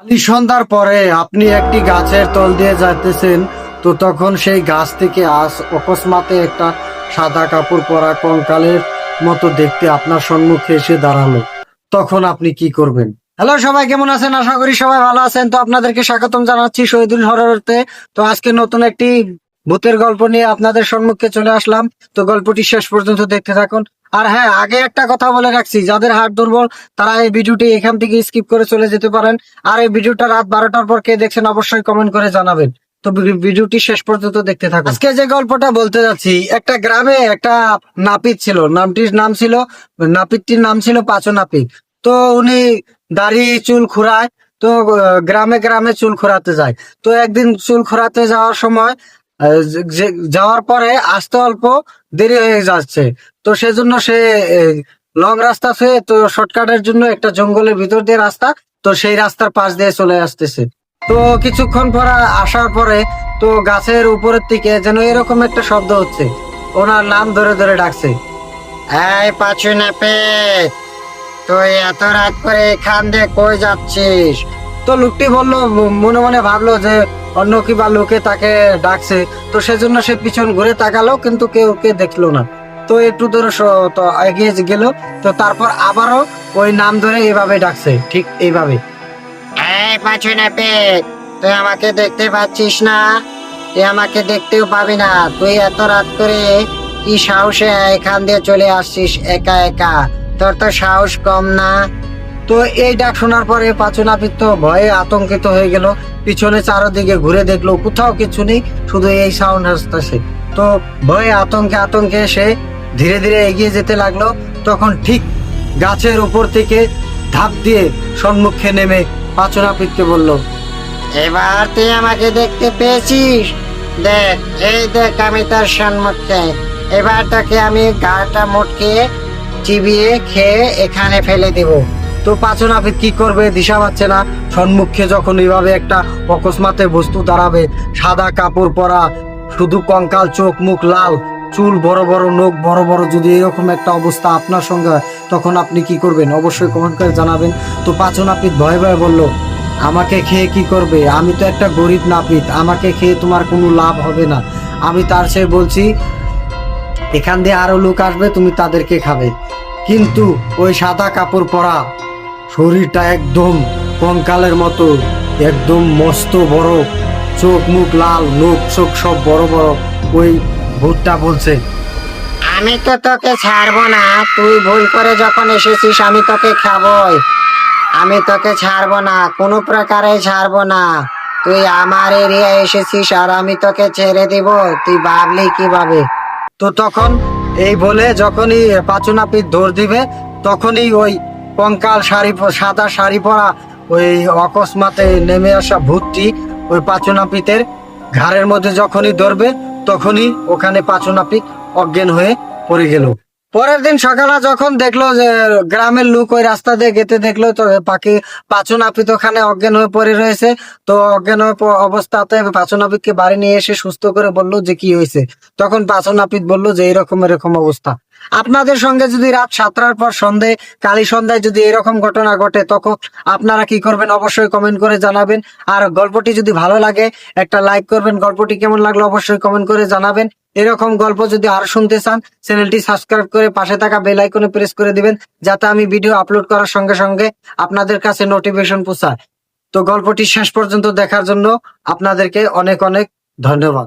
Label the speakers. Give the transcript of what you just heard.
Speaker 1: কালী সন্ধ্যার পরে আপনি একটি গাছের তল দিয়ে যাইতেছেন, তো তখন সেই গাছ থেকে অকস্মাতে একটা সাদা কাপড় পরা কঙ্কালের মতো দেখতে আপনার সম্মুখে এসে দাঁড়ালো। তখন আপনি কি করবেন? হ্যালো সবাই, কেমন আছেন? আশা করি সবাই ভালো আছেন। তো আপনাদেরকে স্বাগতম জানাচ্ছি শহীদুল হররতে। তো আজকে নতুন একটি ভূতের গল্প নিয়ে আপনাদের সম্মুখে চলে আসলাম। তো গল্পটি শেষ পর্যন্ত দেখতে থাকুন। আর হ্যাঁ, আগে একটা কথা বলে রাখছি, যাদের হার্ট দুর্বল তারা এই ভিডিওটি এখান থেকে স্কিপ করে চলে যেতে পারেন। আর এই ভিডিওটা রাত 12টার পর কে দেখছেন অবশ্যই কমেন্ট করে জানাবেন। তো ভিডিওটি শেষ পর্যন্ত দেখতে থাকুন। আজকে যে গল্পটা বলতে যাচ্ছি, একটা গ্রামে একটা নাপিত ছিল। নাপিতটির নাম ছিল পাঁচু নাপিত। তো উনি দাড়ি চুল খুড়ায়। তো গ্রামে গ্রামে চুল খোরাতে যায়। তো একদিন চুল খোরাতে যাওয়ার সময় যাওয়ার পরে আসতে অল্প দেরি হয়ে যাচ্ছে। তো সেজন্য সে লং রাস্তা ছুঁয়ে, তো শর্টকাটের জন্য একটা জঙ্গলের ভিতর দিয়ে রাস্তা, তো সেই রাস্তার পাশ দিয়ে চলে আসতেছে। তো কিছুক্ষণ পর আসার পরে তো গাছের উপরের থেকে যেন এরকম একটা শব্দ হচ্ছে, ওনার নাম ধরে ধরে ডাকছে, এই পাঁচু নাপিত, তুই এত রাত করে এখান দিয়ে কই যাচ্ছিস? তো লোকটি বলল, মনে মনে ভাবলো যে অন্য কিবা লোকে তাকে ডাকছে। তো সেজন্য সে পিছন ঘুরে তাকালো, কিন্তু কেউ কে দেখলো না। তো একটু দূরে তো এগিয়ে গেল। তো তারপর আবারও ওই নাম ধরে এভাবে ডাকছে, ঠিক এইভাবে, এই পাঁচু নাপিত, তুই আমাকে দেখতে পাচ্ছিস না? তুই আমাকে দেখতেও পাবি না। তুই এত রাত করে কি সাহসে এখান দিয়ে চলে আসছিস একা একা? তোর তো সাহস কম না? তো এই ডাক শোনার পরে পাঁচু নাপিত তো ভয়ে আতঙ্কিত হয়ে গেল। পিছনে চারদিকে ঘুরে দেখলো, কোথাও কিছু নেই, শুধু এই সাউন্ড আসতেছে। তো ভয়ে আতঙ্কে আতঙ্কে সে ধীরে ধীরে এগিয়ে যেতে লাগলো। তখন ঠিক গাছের উপর থেকে ধাপ দিয়ে সম্মুখে নেমে পাঁচু নাপিতকে বলল, এবার তুই আমাকে দেখতে পেয়েছিস? দেখ, এই দেখ, আমি তার সম্মুখে। এবার তাকে আমি গাটা মোটকে চিবিয়ে খেয়ে এখানে ফেলে দেব। তো পাঁচু নাপিত কি করবে দিশা পাচ্ছে না। সম্মুখে যখন এইভাবে একটা অকস্মাতে বস্তু দাঁড়াবে, সাদা কাপড় পরা, শুধু কঙ্কাল, চোখ মুখ লাল, চুল বড় বড়, নখ বড় বড়, যদি এরকম একটা অবস্থা আপনার সঙ্গে হয়, তখন আপনি কি করবেন অবশ্যই কমেন্ট করে জানাবেন। তো পাঁচু নাপিত ভয়ে ভয়ে বলল, আমাকে খেয়ে কি করবে? আমি তো একটা গরিব নাপিত, আমাকে খেয়ে তোমার কোনো লাভ হবে না। আমি তার চেয়ে বলছি, এখান দিয়ে আরো লোক আসবে, তুমি তাদেরকে খাবে। কিন্তু ওই সাদা কাপড় পরা, শরীরটা একদম কঙ্কালের মতো, একদম মস্ত বড়, চোখ মুখ লাল, নখ চোখ সব বড় বড়, ওই ভূতটা বলছে, আমি তো তোকে ছাড়বো না। তুই ভুল করে যখন এসেছিস, আমি তোকে খাবই। আমি তোকে ছাড়বো না, কোনো প্রকারে ছাড়বো না। তুই আমার এরিয়ায় এসেছিস আর আমি তোকে ছেড়ে দিব? তুই ভাবলি কিভাবে? তো তখন এই বলে যখনই পাঁচু নাপিত দৌড় দিবে, তখনই ওই কঙ্কাল সাদা শাড়ি পরা ওই অকস্মাতে নেমে আসা ভূতটি ওই পাঁচু নাপিতের ঘাড়ের মধ্যে যখনই ধরবে, তখনই ওখানে পাঁচু নাপিত অজ্ঞান হয়ে পড়ে গেল। পরের দিন সকালে যখন দেখলো যে গ্রামের লোক ওই রাস্তা দিয়ে যেতে দেখলো, তো পাঁচু নাপিত ওখানে অজ্ঞান হয়ে পড়ে রয়েছে। তো অজ্ঞান হয়ে অবস্থাতে পাঁচু নাপিতকে বাড়ি নিয়ে এসে সুস্থ করে বললো যে কি হয়েছে। তখন পাঁচু নাপিত বললো যে এরকম এরকম অবস্থা। আপনাদের সঙ্গে যদি রাত 7টার পর কালী সন্ধ্যায় যদি এরকম ঘটনা ঘটে, তখন আপনারা কি করবেন অবশ্যই কমেন্ট করে জানাবেন। আর গল্পটি যদি ভালো লাগে একটা লাইক করবেন। গল্পটি কেমন লাগলো অবশ্যই কমেন্ট করে জানাবেন। এরকম গল্প যদি আরো শুনতে চান, চ্যানেলটি সাবস্ক্রাইব করে পাশে থাকা বেল আইকনে প্রেস করে দিবেন, যাতে আমি ভিডিও আপলোড করার সঙ্গে সঙ্গে আপনাদের কাছে নোটিফিকেশন পৌঁছায়। তো গল্পটি শেষ পর্যন্ত দেখার জন্য আপনাদেরকে অনেক অনেক ধন্যবাদ।